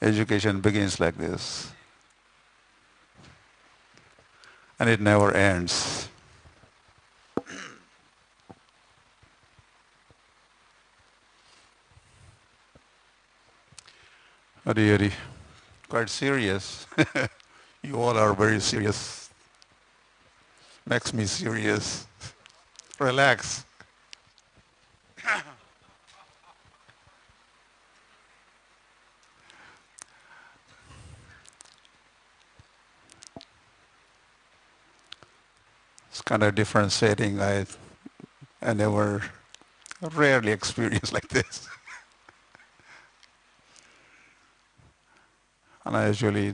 Education begins like this, and it never ends. Really, quite serious. You all are very serious. Makes me serious. Relax. It's kind of different setting. I never, rarely experience like this. And I usually,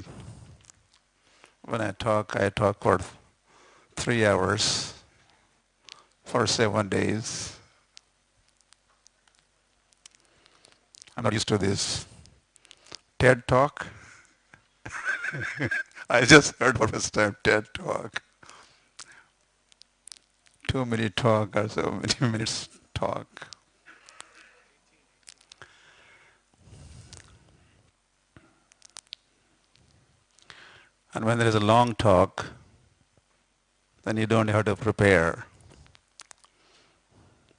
when I talk for 3 hours for 7 days. I'm not used to this TED talk. I just heard for the first time TED talk. 2 minute talk or so many minutes talk. And when there is a long talk, then you don't have to prepare.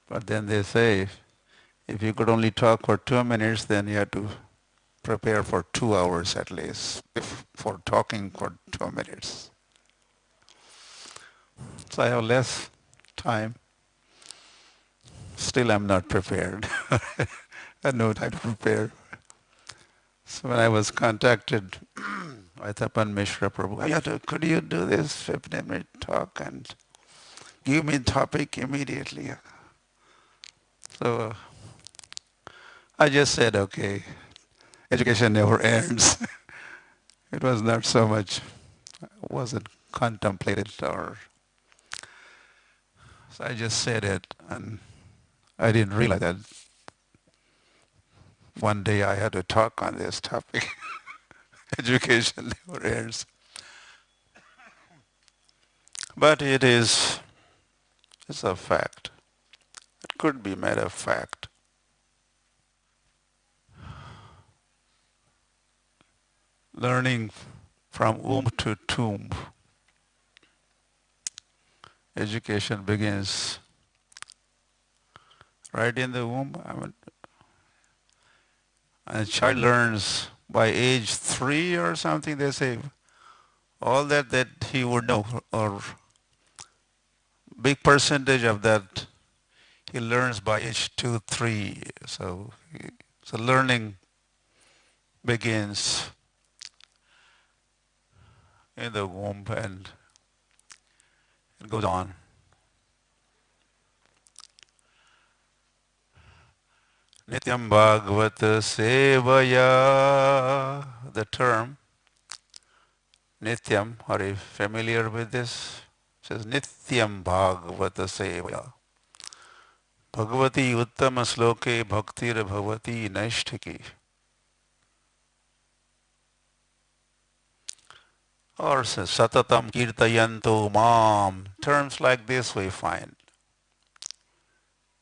But then they say, if you could only talk for 2 minutes, then you have to prepare for 2 hours at least for talking for 2 minutes. So I have less time. Still, I'm not prepared. I had no time to prepare. So when I was contacted by Tapan Mishra Prabhu, could you do this 15-minute talk and give me the topic immediately? So I just said, okay, education never ends. It was not so much, wasn't contemplated or, so I just said it and I didn't realize that one day I had to talk on this topic. Education never ends. But it's a fact. It could be made a fact. Learning from womb to tomb. Education begins right in the womb. And a child learns by age 3 or something, they say, all that he would know, or big percentage of that he learns by age 2, 3. So learning begins in the womb and it goes on. Nityam Bhagavata Sevaya, the term Nityam, are you familiar with this? It says Nityam Bhagavata Sevaya. Bhagavati Uttama Sloke Bhaktir Bhavati Naishtiki. Or says Satatam Kirtayanto Mam. Terms like this we find.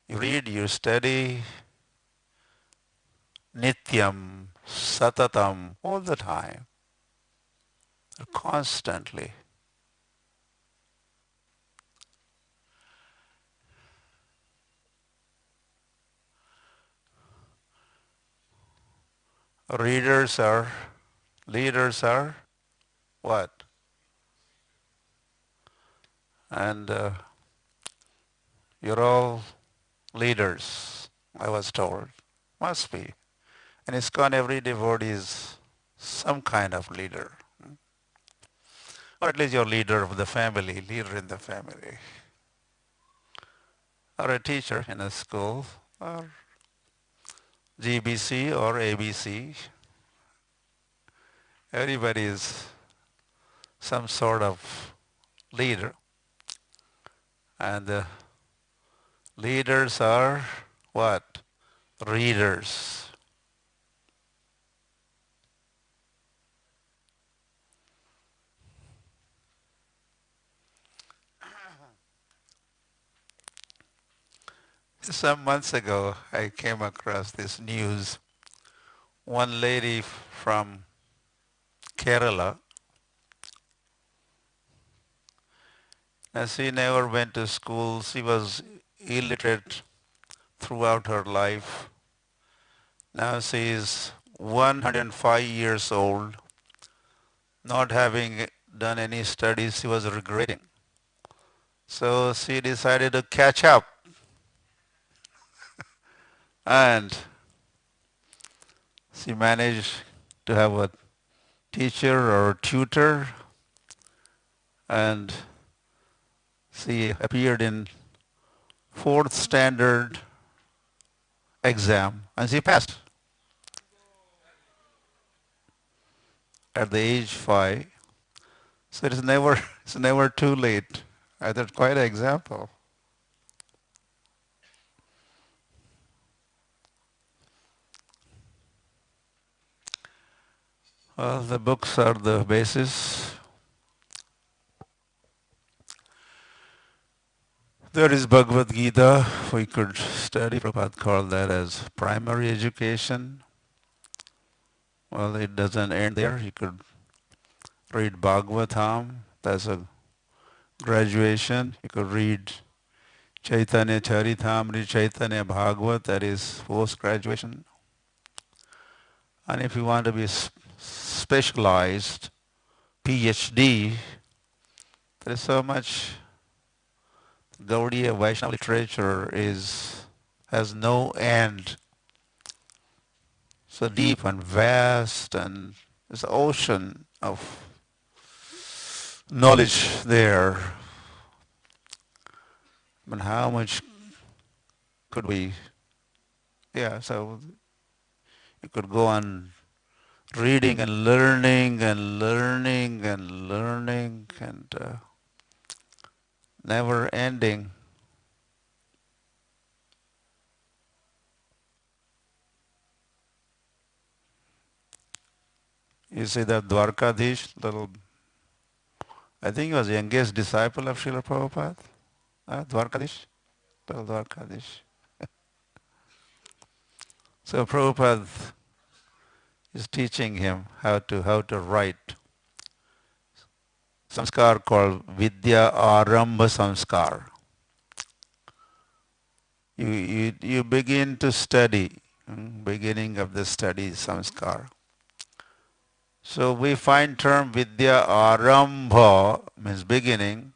You read, you study, Nityam, Satatam, all the time, constantly. Leaders are what? And you're all leaders, I was told. Must be. In ISKCON, every devotee is some kind of leader. Or at least you're leader of the family, leader in the family. Or a teacher in a school, or GBC or ABC. Everybody is some sort of leader. And the leaders are what? Readers. Some months ago, I came across this news. one lady from Kerala. Now, she never went to school. She was illiterate throughout her life. Now she is 105 years old, not having done any studies. She was regretting. So she decided to catch up, and she managed to have a teacher or tutor, and she appeared in fourth standard exam, and she passed at the age 5. So it's never too late. I thought quite an example. Well, the books are the basis. There is Bhagavad Gita. We could study. Prabhupada called that as primary education. Well, it doesn't end there. You could read Bhagavatam. That's a graduation. You could read Chaitanya Charitamrita, Chaitanya Bhagavat. That is post-graduation. And if you want to be specialized, PhD, there is so much. Gaudiya Vaishnava literature has no end. So deep and vast, and there's an ocean of knowledge there. But how much could we? Yeah, so you could go on reading and learning and learning and learning and never ending. You see that Dwarkadish, I think he was the youngest disciple of Srila Prabhupada. Dwarkadish, little Dwarkadish. So Prabhupada is teaching him how to write samskar called Vidya Arambha Samskar. You begin to study, beginning of the study samskar. So we find term Vidya Arambha means beginning,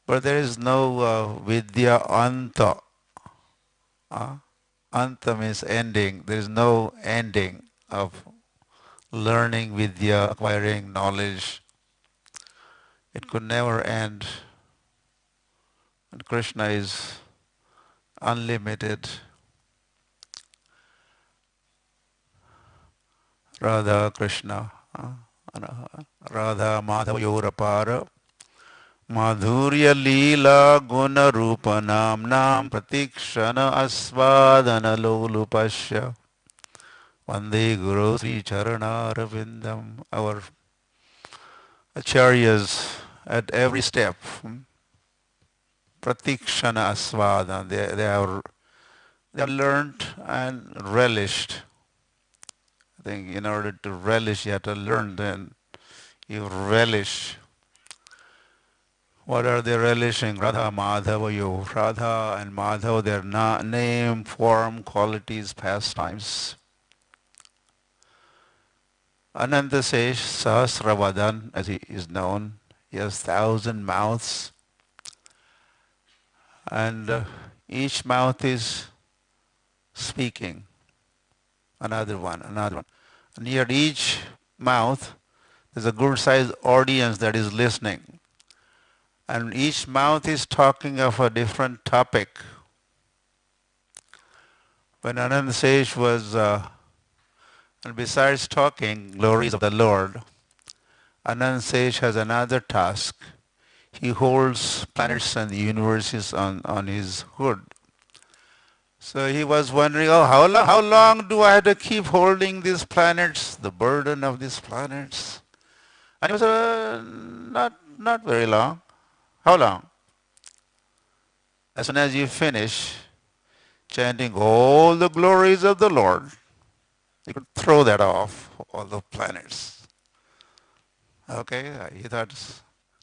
but there is no Vidya Anta. Anta means ending. There is no ending of learning Vidya, acquiring knowledge. It could never end. And Krishna is unlimited. Radha Krishna, Radha Madhava Yorapara, Madhurya Leela Guna Rupa Namnam Pratikshana Asvadana Lolupasya Vande Guru Sri Charana Ravindam. Our acharyas at every step, Pratikshana Asvadana, they have learned and relished. I think in order to relish, you have to learn, then you relish. What are they relishing? Radha, Madhava, you. Radha and Madhava, their name, form, qualities, pastimes. Ananta says, Sahasravadan, as he is known, he has 1,000 mouths. And each mouth is speaking. Another one. Near each mouth, there's a good-sized audience that is listening. And each mouth is talking of a different topic. When Ananda Sage was, and besides talking glories of the Lord, Ananda Sage has another task. He holds planets and universes on his hood. So he was wondering, how long do I have to keep holding these planets, the burden of these planets? And he was not very long. How long? As soon as you finish chanting all the glories of the Lord, You could throw that off, all the planets. Okay, he thought,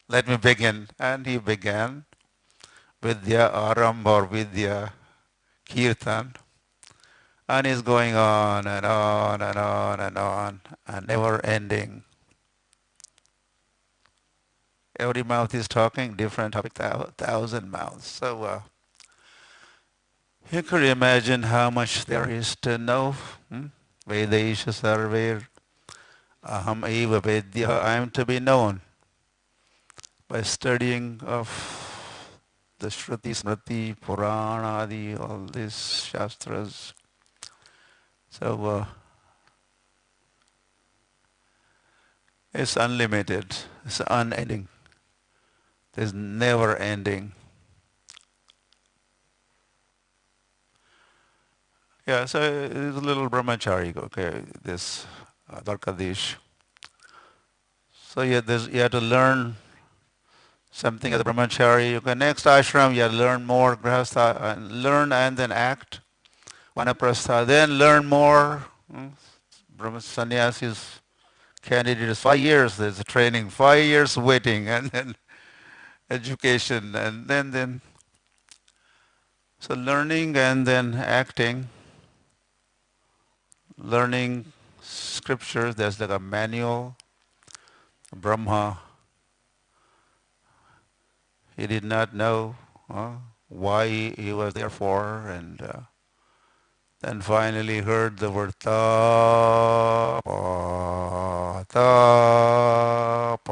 let me begin. And he began Vidya Arambha or Vidya Kirtan. And he's going on and on and on and on, and never ending. Every mouth is talking different topic, thousand mouths. So you could imagine how much there is to know. Vedesha sarver aham eva vedya. I am to be known by studying of the Shruti, Smriti, Purana, all these Shastras. So it's unlimited, it's unending. There's never ending. Yeah, so it's a little brahmachari, okay, this Dwarkadish. So you have to learn something as a brahmachari. You can next ashram, you have to learn more, grahastha, learn and then act. Vanaprastha, then learn more. Brahma sannyasis candidate is 5 years, there's a training, 5 years waiting, and then education, and then. So learning and then acting, learning scriptures, there's like a manual. Brahma, he did not know why he was there for, and then finally heard the word tapa, tapa,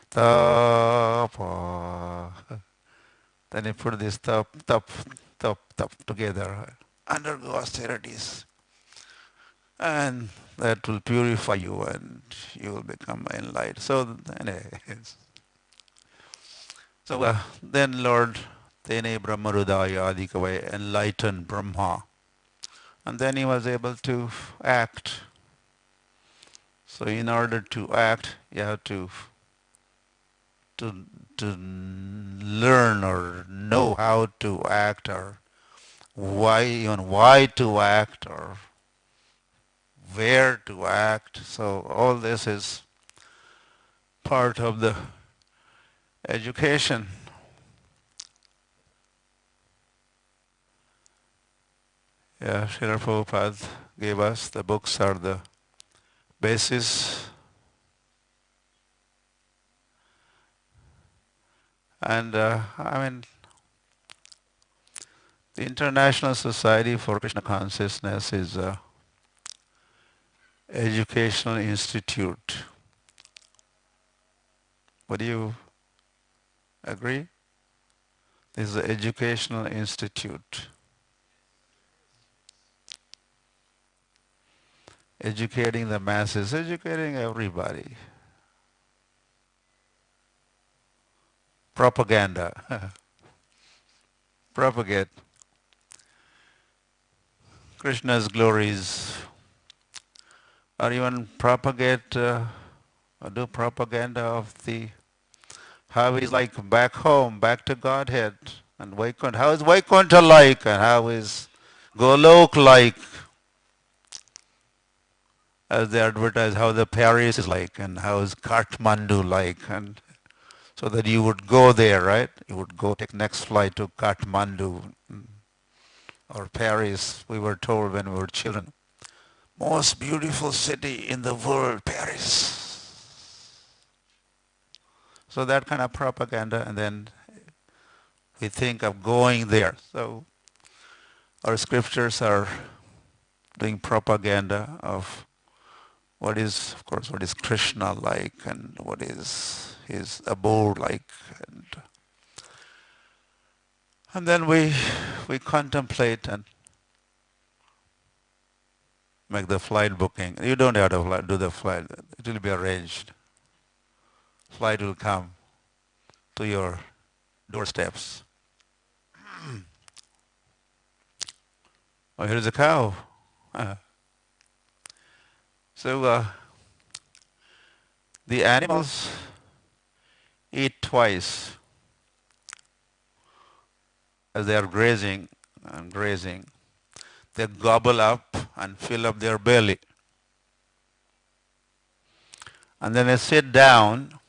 tapa. Then he put this tap together. Undergo austerities. And that will purify you and you will become enlightened. So anyway, then Lord Tene Brahmarudaya Adikavaya enlightened Brahma. And then he was able to act. So in order to act, you have to learn or know how to act, or why to act, or where to act. So all this is part of the education. Yeah, Srila Prabhupada gave us the books are the basis. And the International Society for Krishna Consciousness is a educational institute. Would you agree? This is an educational institute. Educating the masses, educating everybody. Propaganda. Propagate Krishna's glories, or even propagate or do propaganda of the how he's like back home, back to Godhead, and Vaikuntha. How is Vaikuntha like, and how is Golok like? As they advertise how the Paris is like, and how is Kathmandu like, and so that you would go there, right? You would go take next flight to Kathmandu or Paris. We were told when we were children, most beautiful city in the world, Paris. So that kind of propaganda, and then we think of going there. So our scriptures are doing propaganda of what is, of course, what is Krishna like, and what is his abode like, and then we contemplate and make the flight booking. You don't have to do the flight; it will be arranged. Flight will come to your doorsteps. Oh, here's a cow. So the animals eat twice as they are grazing and grazing. They gobble up and fill up their belly. And then they sit down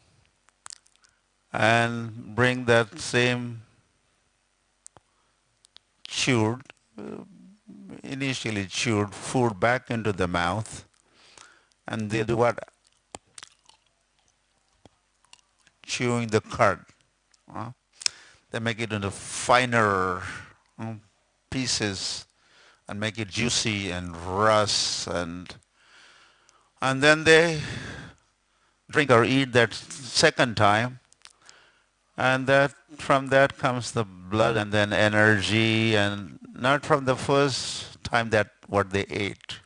and bring that same chewed, initially chewed food back into the mouth, and they do what? Chewing the cud. They make it into finer pieces and make it juicy and rust, and then they drink or eat that second time, and that from that comes the blood and then energy, and not from the first time that what they ate.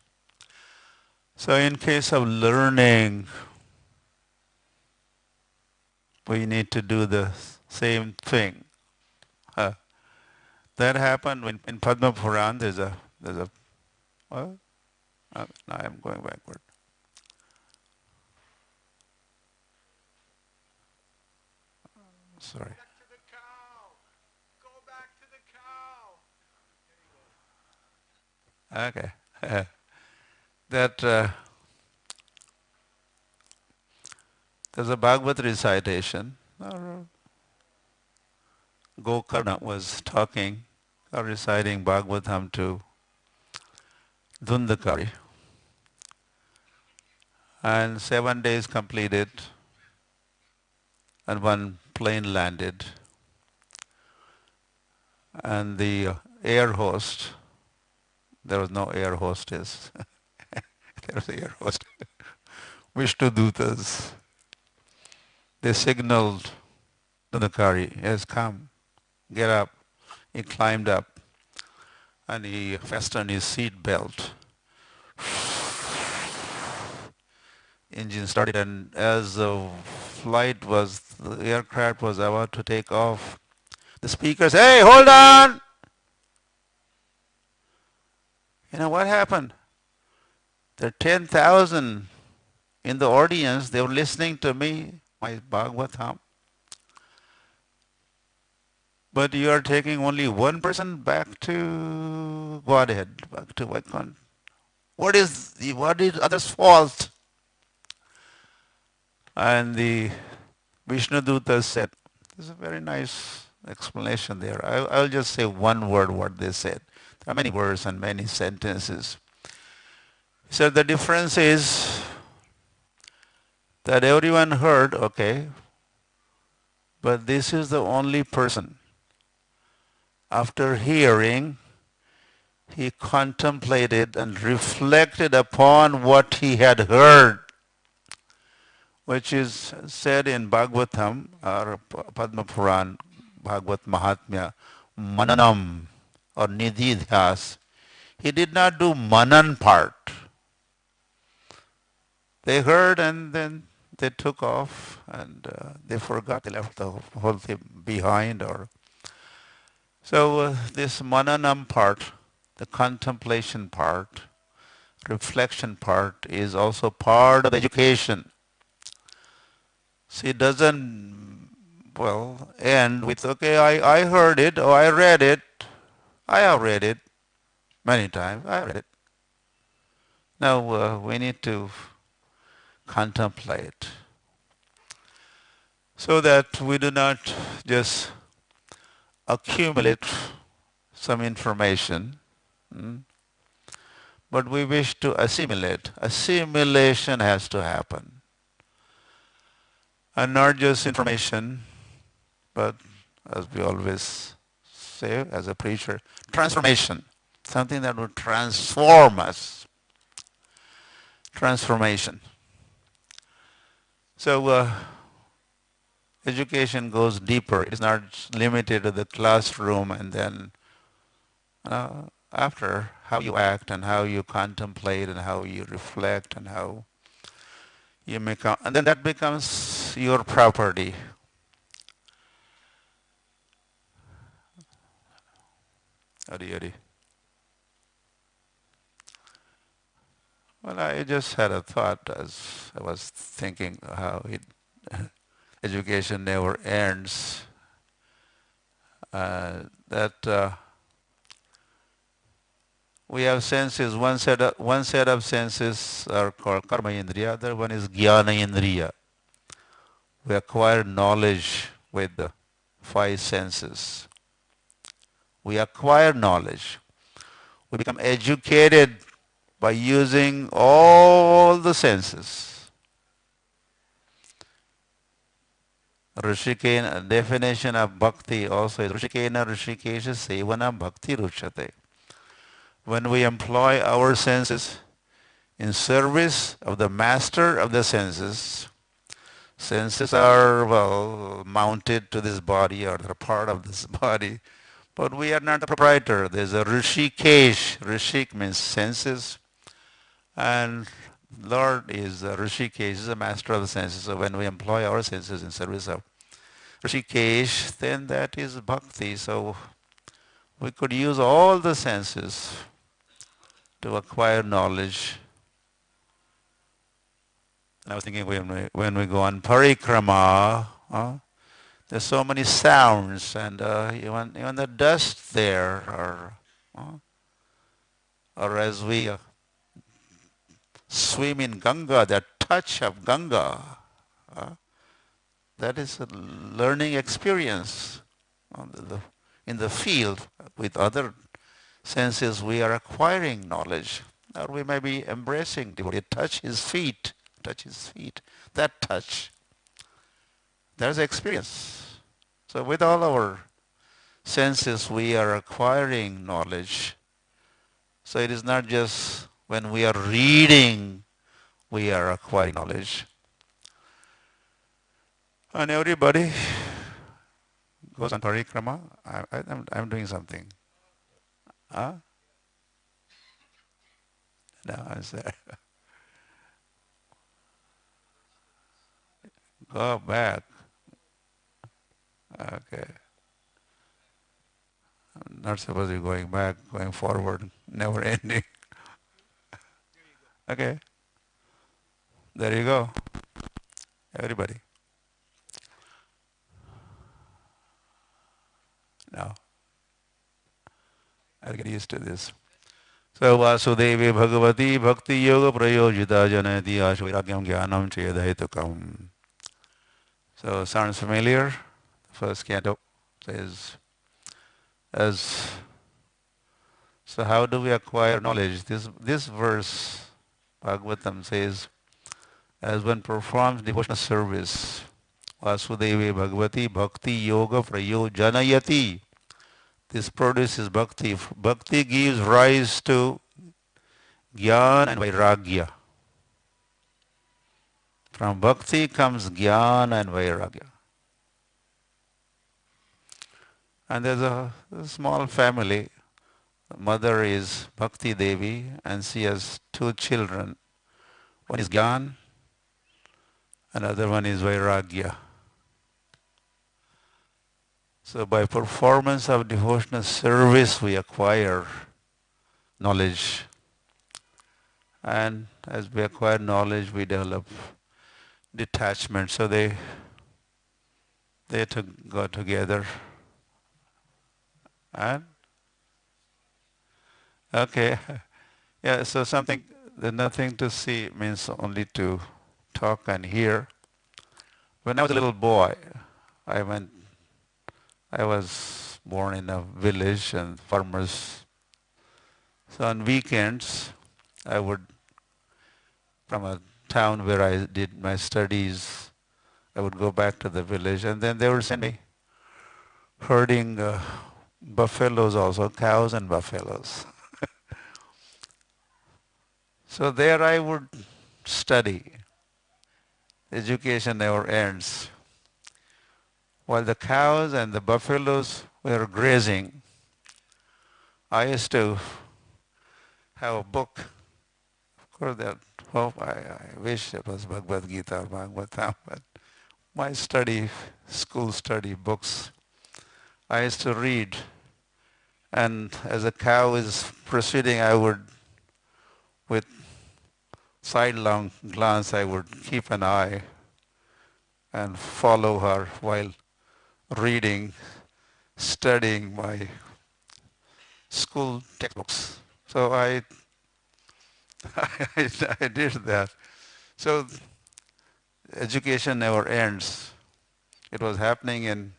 So in case of learning, we need to do the same thing. That happened in Padma Puran. There's a what? Now I'm going backward. Sorry. Back to the cow. Go back to the cow. Okay. That there's a Bhagavad recitation. Gokarna was talking or reciting Bhagavatam to Dhundakari. And 7 days completed, and one plane landed. And the air host, there was no air hostess, there was the air host, Vishnu Dutas. They signaled Dhundakari, yes, come, get up. He climbed up and he fastened his seat belt. Engine started, and as the aircraft was about to take off, the speaker said, "Hey, hold on!" You know what happened? There are 10,000 in the audience. They were listening to me, my Bhagavatam. But you are taking only one person back to Godhead, back to Vaikuntha. What is others' fault? And the Vishnu Dutta said, there's a very nice explanation there. I'll just say one word what they said. There are many words and many sentences. He said the difference is that everyone heard, okay, but this is the only person. After hearing, he contemplated and reflected upon what he had heard, which is said in Bhagavatam or Padma Puran, Bhagavat Mahatmya, Mananam or Nididhyas. He did not do Manan part. They heard and then they took off and they forgot, they left the whole thing behind. So this Mananam part, the contemplation part, reflection part is also part of education. See, it doesn't, end with, okay, I heard it, or I read it. I have read it many times. I read it. Now we need to contemplate so that we do not just accumulate some information, but we wish to assimilate. Assimilation has to happen. And not just information, but as we always say as a preacher, transformation. Something that will transform us. Transformation. So education goes deeper. It's not limited to the classroom and then after how you act and how you contemplate and how you reflect and how you make out, and then that becomes your property. Hari. Well, I just had a thought as I was thinking how education never ends. That We have senses. One set of senses are called karma indriya. Other one is jnana indriya. We acquire knowledge with the five senses. We acquire knowledge. We become educated by using all the senses. Rishikena, definition of bhakti also is Rishikena Rishikesha Sevana Bhakti Ruchate. When we employ our senses in service of the master of the senses, senses are, well, mounted to this body or they're part of this body, but we are not the proprietor. There's a Rishikesh. Rishik means senses, and Lord is Rishikesh, is the master of the senses. So when we employ our senses in service of Rishikesh, then that is bhakti. So we could use all the senses to acquire knowledge. And I was thinking when we go on parikrama, there's so many sounds, and even the dust there, or as we swim in Ganga, that touch of Ganga, that is a learning experience. In the field with other senses, we are acquiring knowledge, or we may be embracing devotee. Touch his feet, that touch. There's experience. So with all our senses, we are acquiring knowledge. So it is not just when we are reading, we are acquiring knowledge. And everybody goes on parikrama. I'm doing something. Huh? No, I'm sorry. Go back. Okay. I'm not supposed to be going back, going forward, never ending. Okay. There you go. Everybody. Now, I'll get used to this. So Vasudevi Bhagavati Bhakti Yoga Prayojita Janati Ashviragyam Jnanam Chedahitukam. So sounds familiar? The first canto says, so how do we acquire knowledge? This verse, Bhagavatam says, as one performs devotional service, Vasudevi Bhagavati Bhakti Yoga Prayojanayati. This produces bhakti. Bhakti gives rise to jnana and vairagya. From bhakti comes jnana and vairagya. And there's a small family. The mother is Bhakti Devi and she has two children. One is Gyan, another one is Vairagya. So by performance of devotional service we acquire knowledge. And as we acquire knowledge we develop detachment. So they go together. And okay. Yeah, so the nothing to see means only to talk and hear. When I was a little boy, I was born in a village and farmers. So on weekends, I would, from a town where I did my studies, I would go back to the village and then they would send me herding buffaloes also, cows and buffaloes. So there I would study. Education never ends. While the cows and the buffaloes were grazing, I used to have a book. Of course, I wish it was Bhagavad Gita or Bhagavatam, but my school study books, I used to read. And as a cow is proceeding, I would, with sidelong glance, I would keep an eye and follow her while reading, studying my school textbooks. So I I did that. So education never ends. It was happening in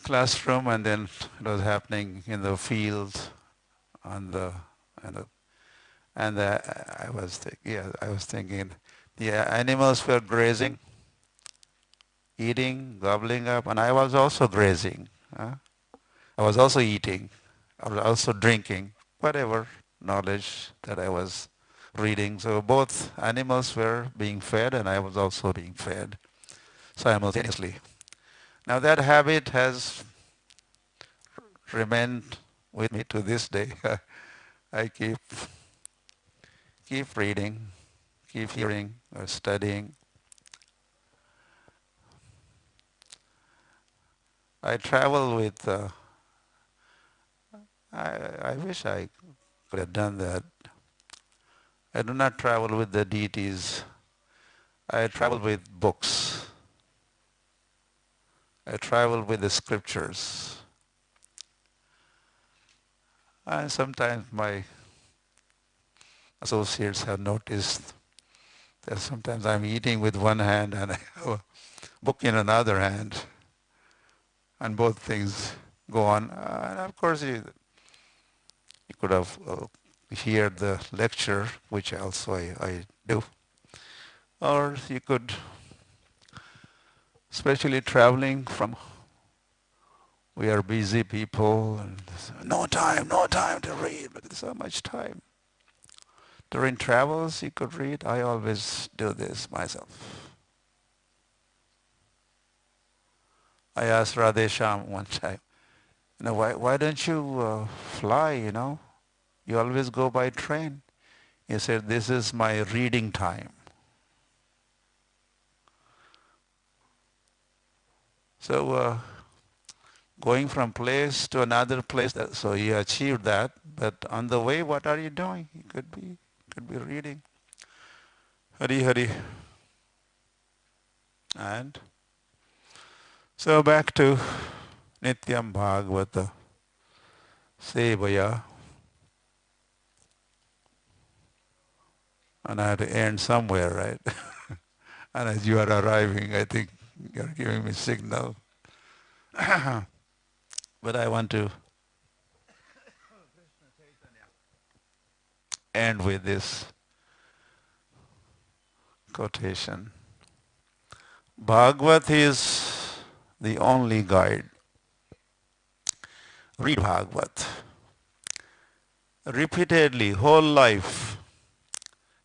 classroom, and then it was happening in the fields, on the and the, I was I was thinking the animals were grazing, eating, gobbling up, and I was also grazing. I was also eating. I was also drinking, whatever knowledge that I was reading. So both animals were being fed, and I was also being fed simultaneously. Now that habit has remained with me to this day. I keep reading, keep hearing or studying. I travel with. I wish I could have done that. I do not travel with the deities. I travel with books. I travel with the scriptures. And sometimes my associates have noticed that sometimes I'm eating with one hand and I have a book in another hand, and both things go on. And of course, you could have heard the lecture, which also I do, or you could, especially traveling from, we are busy people, and no time to read, but there's so much time. During travels, you could read. I always do this myself. I asked Radhesham one time, why don't you fly, You always go by train. He said, this is my reading time. So going from place to another place, so he achieved that. But on the way, what are you doing? You could be reading. Hari Hari. And so back to Nityam Bhagavata Sevaya. And I had to end somewhere, right? And as you are arriving, I think you're giving me signal. But I want to end with this quotation. Bhagavat is the only guide. Read Bhagavat. Repeatedly, whole life,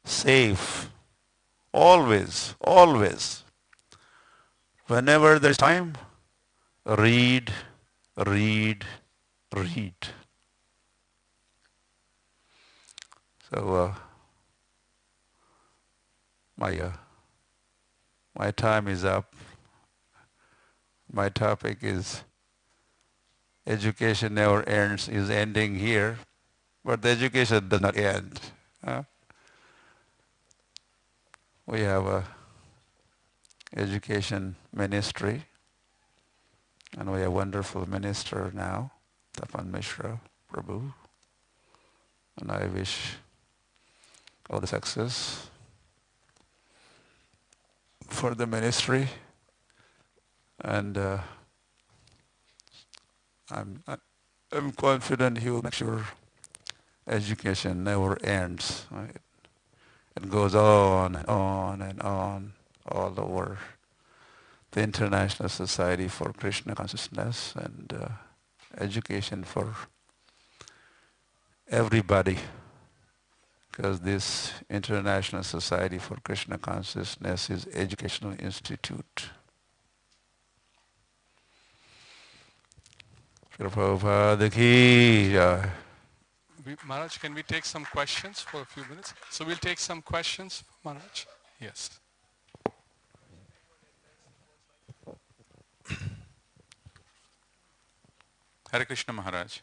safe, always, always. Whenever there's time, read, read, read. So my time is up. My topic is education never ends, is ending here, but the education does not end. We have a education ministry, and we have a wonderful minister now, Tapan Mishra Prabhu, and I wish all the success for the ministry, and I'm confident he will make sure education never ends. Right? It goes on and on and on all over the International Society for Krishna Consciousness, and education for everybody, because this International Society for Krishna Consciousness is educational institute. Srila Prabhupada ki jai. Maharaj, can we take some questions for a few minutes? So we'll take some questions, Maharaj. Yes. Hare Krishna Maharaj,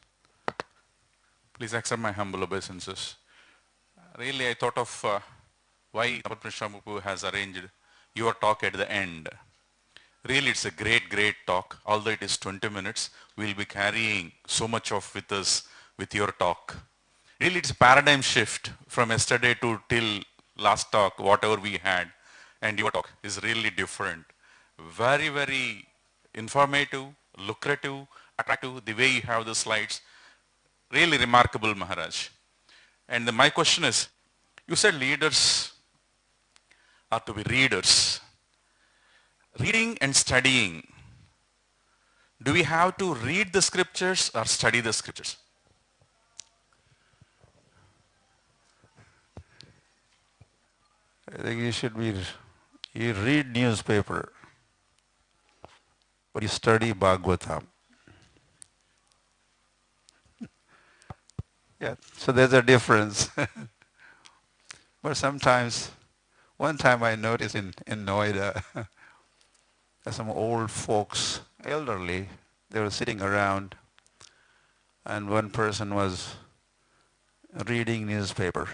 please accept my humble obeisances. Really, I thought of why Prabhupada Books has arranged your talk at the end. Really, it's a great, great talk. Although it is 20 minutes, we'll be carrying so much of with us with your talk. Really, it's a paradigm shift from yesterday to till last talk, whatever we had, and your talk is really different. Very, very informative, lucrative, attractive, the way you have the slides. Really remarkable, Maharaj. And my question is, you said leaders are to be readers. Reading and studying. Do we have to read the scriptures or study the scriptures? I think you read newspaper, but you study Bhagavatam. Yeah, so there's a difference. But sometimes, one time I noticed in Noida, some old folks, elderly, they were sitting around, and one person was reading newspaper.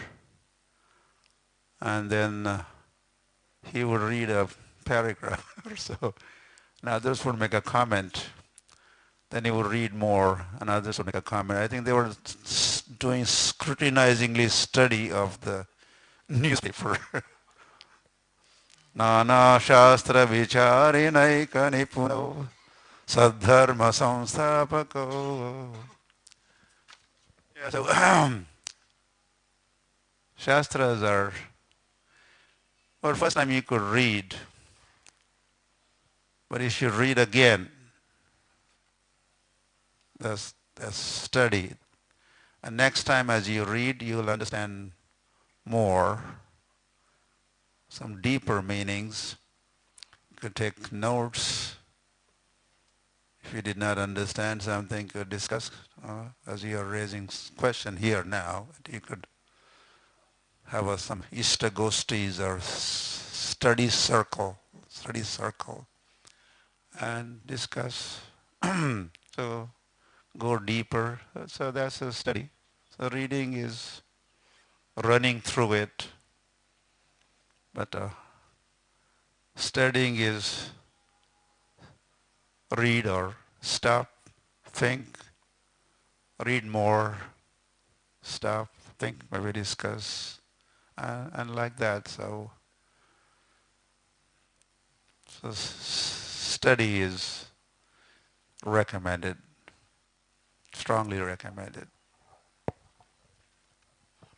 And then he would read a paragraph or so. And others would make a comment. Then he would read more, and others would make a comment. I think they were doing scrutinizingly study of the newspaper. Nana Shastra Vicharinaika Nipuno Sadharma Samstapako. Yeah, so Shastras are, well, first time you could read, but you should read again. That's study. And next time as you read, you'll understand more, some deeper meanings. You could take notes. If you did not understand something, you could discuss as you are raising question here now. You could have some Ishtagostis or study circle, and discuss. So go deeper. So that's a study. So reading is running through it, but studying is read or stop, think, read more, stop, think, maybe discuss, and like that. So study is recommended, strongly recommended.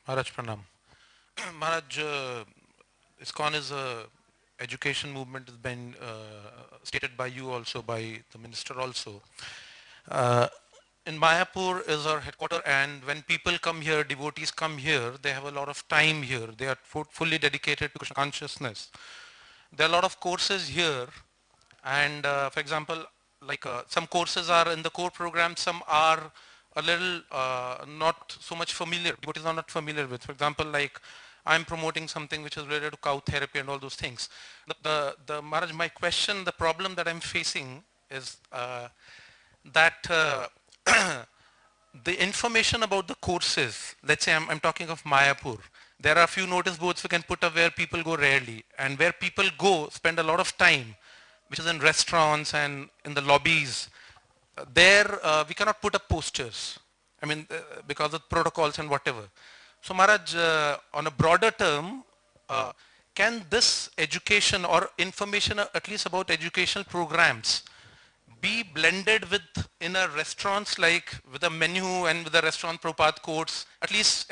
Maharaj Pranam. Maharaj, ISKCON is a education movement has been stated by you also, by the minister also. In Mayapur is our headquarters, and when people come here, devotees come here, they have a lot of time here. They are fully dedicated to Krishna consciousness. There are a lot of courses here, and for example, like some courses are in the core program, some are a little not so much familiar, devotees are not familiar with. For example, like I'm promoting something which is related to cow therapy and all those things. The Maharaj, my question, the problem that I'm facing is that the information about the courses, let's say I'm talking of Mayapur, there are a few notice boards we can put up where people go rarely, and where people go spend a lot of time, which is in restaurants and in the lobbies. There we cannot put up posters, I mean because of protocols and whatever. So Maharaj, on a broader term, can this education or information at least about educational programs be blended with in a restaurants, like with a menu and with the restaurant Prabhupada courts, at least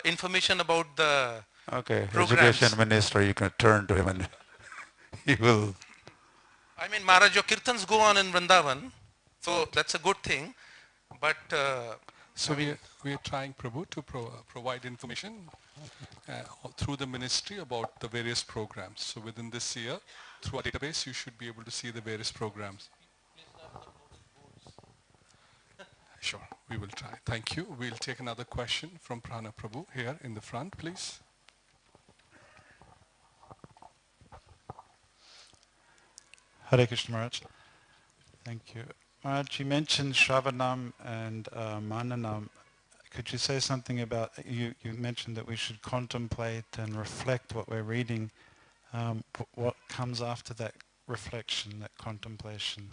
information about the programs. Education minister, you can turn to him and he will. I mean, Maharaj, your kirtans go on in Vrindavan, so that's a good thing, but so we are trying, Prabhu, to provide information through the ministry about the various programs. So within this year, through our database, you should be able to see the various programs. Sure, we will try. Thank you. We'll take another question from Prana Prabhu here in the front, please. Hare Krishna Maharaj. Thank you. Maharaj, you mentioned Shravanam and Mananam. Could you say something about, you mentioned that we should contemplate and reflect what we're reading. What comes after that reflection, that contemplation?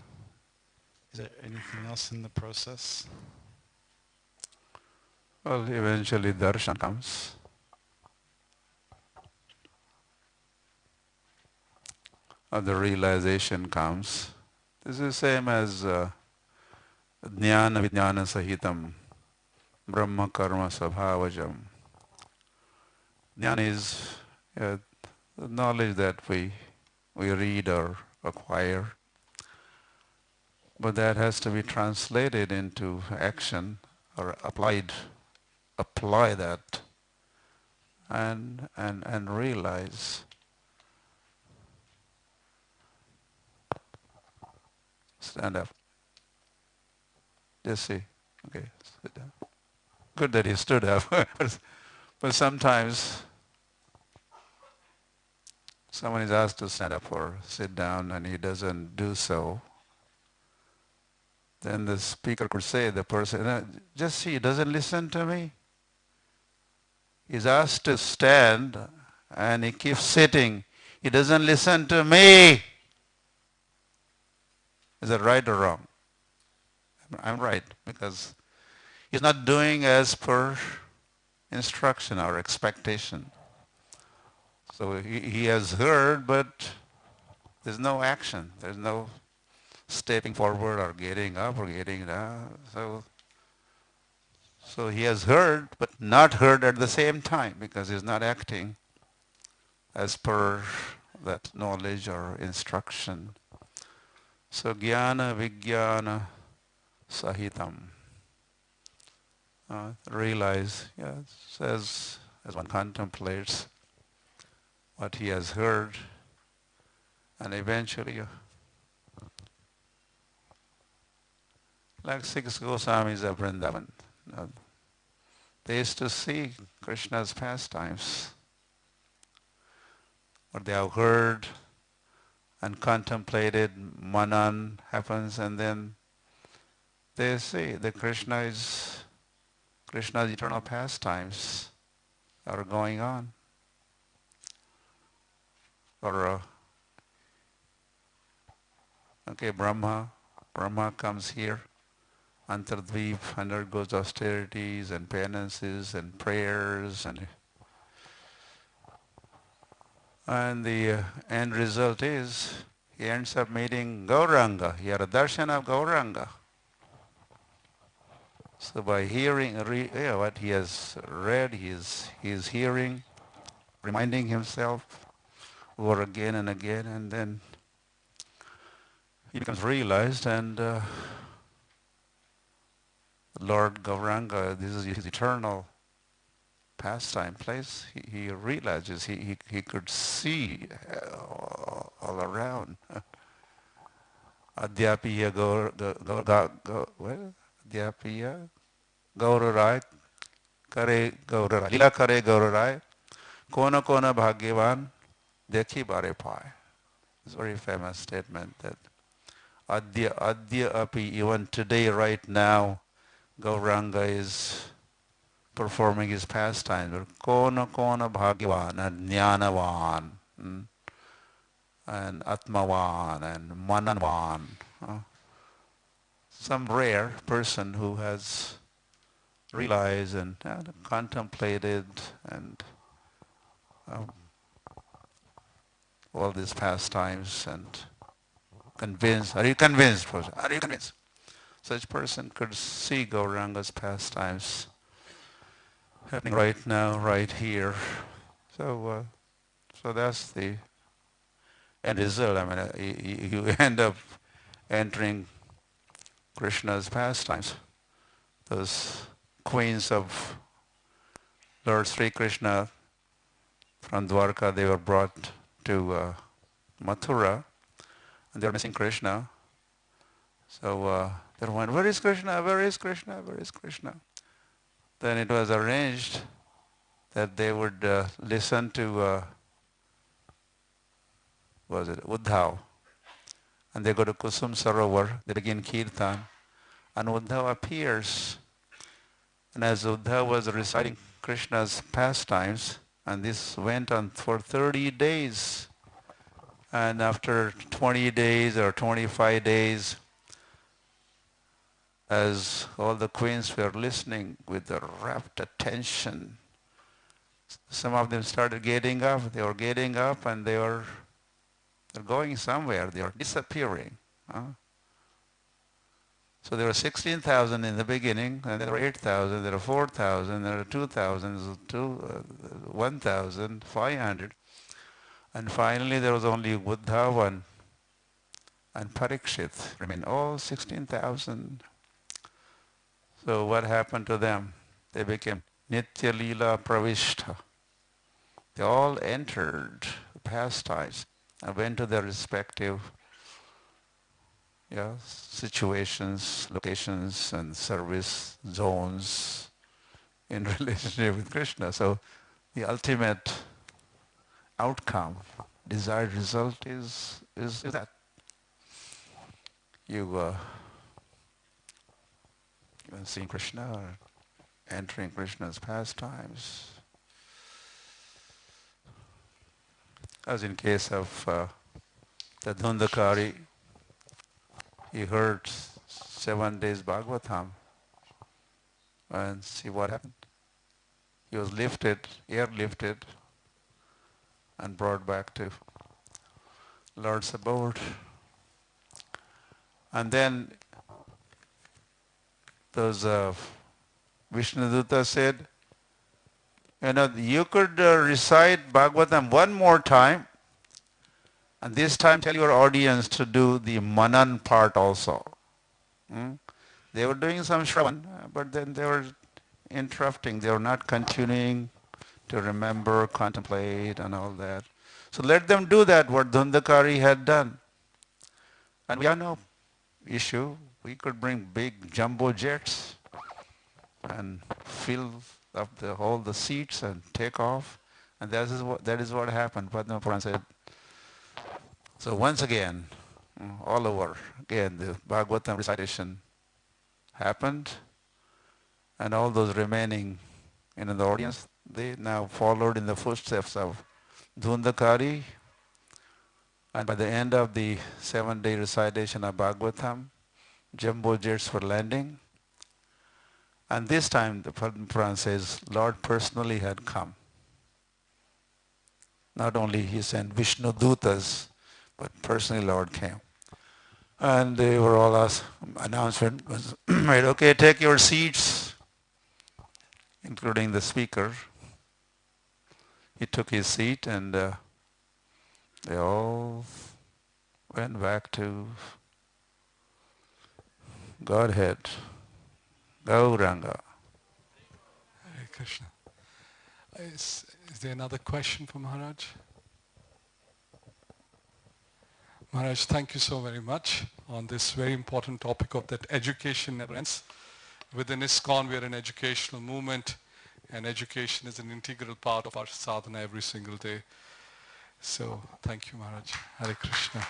Is there anything else in the process? Well, eventually darshan comes. Or the realization comes. This is the same as jnana vijnana sahitam brahma karma svabhavajam. Jnana is the knowledge that we read or acquire, but that has to be translated into action or apply that and realize. Stand up. Just see. Okay, sit down. Good that he stood up. But sometimes someone is asked to stand up or sit down and he doesn't do so. Then the speaker could say, the person, just see, he doesn't listen to me. He's asked to stand and he keeps sitting. He doesn't listen to me. Is that right or wrong? I'm right, because he's not doing as per instruction or expectation. So he has heard, but there's no action. There's no stepping forward or getting up or getting down. So he has heard, but not heard at the same time, because he's not acting as per that knowledge or instruction. So jnana vijnana sahitam. Realize, says, as one contemplates what he has heard, and eventually, like 6 Goswamis of Vrindavan, they used to see Krishna's pastimes, what they have heard and contemplated, manan happens, and then they see that Krishna's eternal pastimes are going on. Or Brahma comes here, Antardvip, undergoes austerities and penances and prayers, and the end result is he ends up meeting Gauranga. He had a darshan of Gauranga. So by hearing what he has read, he is hearing, reminding himself over again and again, and then he becomes realized, and Lord Gauranga, this is his eternal pastime place. He realizes he could see all around. Adhyapiya Adhyapiya Gaurarai Kare Gaurarai Lila Kare Gaurarai Kona Kona Bhagyavan Dekhi Bare Pai. It's a very famous statement that Adya Api, even today, right now, Gauranga is performing his pastime. Kona Kona Bhagyavan and Jnanavan and Atmavan and Mananvan. Some rare person who has realized and contemplated and all these pastimes and convinced. Are you convinced? Are you convinced? Such person could see Gauranga's pastimes happening right now, right here. So that's the end result. I mean, you end up entering Krishna's pastimes. Those queens of Lord Sri Krishna from Dwarka, they were brought to Mathura, and they were missing Krishna. So they went, where is Krishna? Where is Krishna? Where is Krishna? Then it was arranged that they would listen to, Uddhav. And they go to Kusum Sarovar, they begin Kirtan, and Uddhav appears. And as Uddhav was reciting Krishna's pastimes, and this went on for 30 days, and after 20 days or 25 days, as all the queens were listening with the rapt attention, some of them started getting up. They were getting up and they're going somewhere. They are disappearing. So there were 16,000 in the beginning, and there were 8,000, there were 4,000, there were 2,000, 1,500. And finally there was only Uddhava and Parikshit remained, all 16,000. So what happened to them? They became Nitya Leela Pravishta. They all entered pastimes and went to their respective situations, locations, and service zones in relationship with Krishna. So the ultimate outcome, desired result is that you seeing Krishna or entering Krishna's pastimes. As in case of the Dhundakari, he heard 7 days Bhagavatam and see what happened. He was lifted, airlifted, and brought back to Lord's abode. And then those Vishnuduta said, you could recite Bhagavatam one more time, and this time tell your audience to do the Manan part also. They were doing some Shravan, but then they were interrupting. They were not continuing to remember, contemplate, and all that. So let them do that, what Dhundakari had done. And we have no issue. We could bring big jumbo jets and fill up all the seats and take off. And that is what happened. Padma Puran said. So once again, all over, again, the Bhagavatam recitation happened. And all those remaining in the audience, they now followed in the footsteps of Dhundakari. And by the end of the 7-day recitation of Bhagavatam, jumbo jets were landing. And this time the Padma Puran says, Lord personally had come. Not only he sent Vishnu Dutas, but personally Lord came. And they were all asked, announcement was made, okay, take your seats, including the speaker. He took his seat and they all went back to Godhead, Gauranga. Hare Krishna. Is there another question for Maharaj? Maharaj, thank you so very much on this very important topic of that education never ends. Within ISKCON, we are an educational movement, and education is an integral part of our sadhana every single day. So, thank you, Maharaj. Hare Krishna.